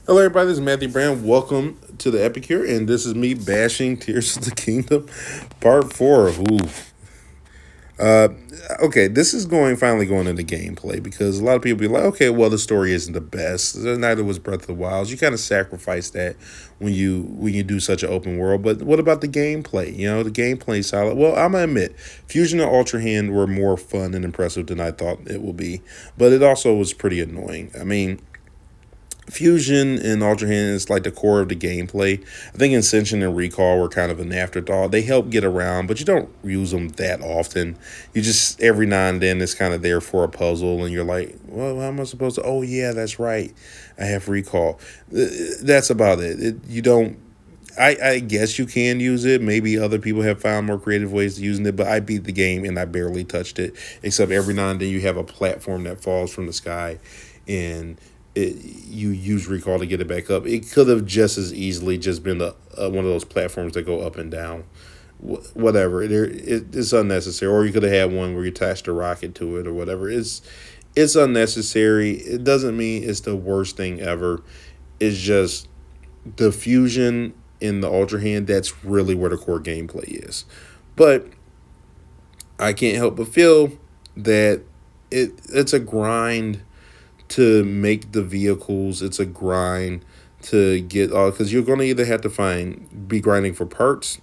Hello, everybody. This is Matthew Brand. Welcome to the Epic here, and this is me bashing Tears of the Kingdom, Part Four. Ooh. Uh, okay, this is finally going into gameplay because a lot of people be like, okay, well, the story isn't the best. Neither was Breath of the Wild. You kind of sacrifice that when you do such an open world. But what about the gameplay? The gameplay solid. Well, I'm gonna admit, Fusion and Ultra Hand were more fun and impressive than I thought it would be, but it also was pretty annoying. I mean, Fusion and Ultra Hand is like the core of the gameplay. I think Ascension and Recall were kind of an afterthought. They help get around, but you don't use them that often. You just, every now and then, it's kind of there for a puzzle, and you're like, well, how am I supposed to? Oh, yeah, that's right. I have Recall. That's about it. You don't. I guess you can use it. Maybe other people have found more creative ways to using it, but I beat the game and I barely touched it, except every now and then you have a platform that falls from the sky and you use recall to get it back up. It could have just as easily just been one of those platforms that go up and down. Whatever, it's unnecessary. Or you could have had one where you attached a rocket to it or whatever. It's unnecessary. It doesn't mean it's the worst thing ever. It's just the fusion in the Ultra Hand. That's really where the core gameplay is. But I can't help but feel that it's a grind to make the vehicles. It's a grind to get all because you're going to either have to be grinding for parts,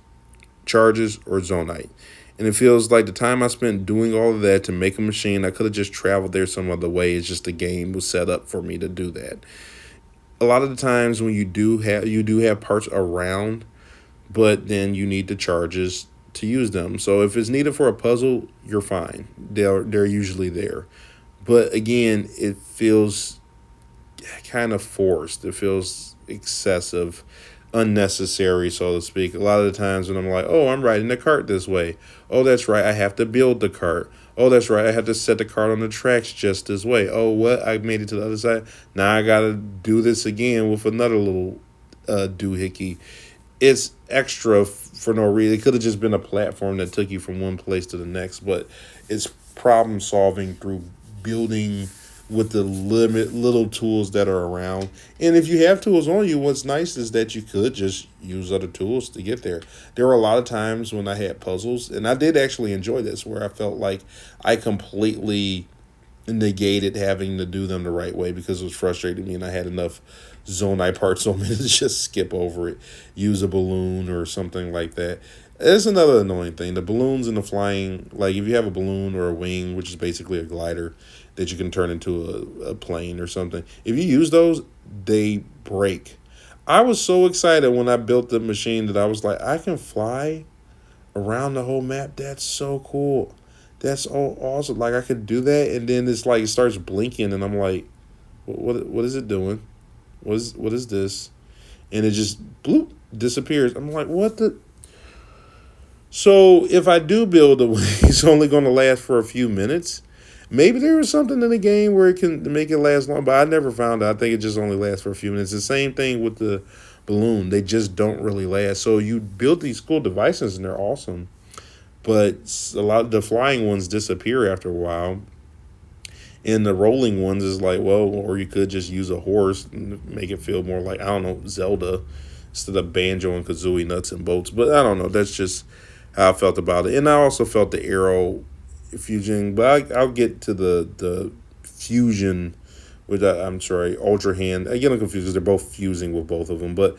charges, or zonite. And it feels like the time I spent doing all of that to make a machine, I could have just traveled there some other way. It's just the game was set up for me to do that. A lot of the times when you do have parts around, but then you need the charges to use them. So if it's needed for a puzzle, you're fine. They're usually there. But again, it feels kind of forced. It feels excessive, unnecessary, so to speak. A lot of the times when I'm like, oh, I'm riding the cart this way. Oh, that's right. I have to build the cart. Oh, that's right. I have to set the cart on the tracks just this way. Oh, what? I made it to the other side. Now I got to do this again with another little doohickey. It's extra for no reason. It could have just been a platform that took you from one place to the next, but it's problem solving through building with the little tools that are around. And if you have tools on you, what's nice is that you could just use other tools to get there. There were a lot of times when I had puzzles, and I did actually enjoy this, where I felt like I completely negated having to do them the right way because it was frustrating me and I had enough zonite parts on me to just skip over it, use a balloon or something like that. That's another annoying thing. The balloons and the flying, like if you have a balloon or a wing, which is basically a glider that you can turn into a plane or something, if you use those, they break. I was so excited when I built the machine that I was like, I can fly around the whole map. That's so cool. That's all awesome. Like I could do that, and then it's like it starts blinking, and I'm like, what is it doing? What is this? And it just bloop disappears. I'm like, what the? So if I do build a way, it's only going to last for a few minutes. Maybe there is something in the game where it can make it last long, but I never found it. I think it just only lasts for a few minutes. The same thing with the balloon; they just don't really last. So you build these cool devices, and they're awesome, but a lot of the flying ones disappear after a while. And the rolling ones is like, well, or you could just use a horse and make it feel more like, I don't know, Zelda instead of Banjo and Kazooie nuts and bolts. But I don't know. That's just how I felt about it. And I also felt the arrow fusion, but I'll get to the fusion with, I'm sorry, Ultra Hand. I get them confused because they're both fusing with both of them. But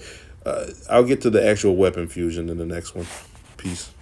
I'll get to the actual weapon fusion in the next one. Peace.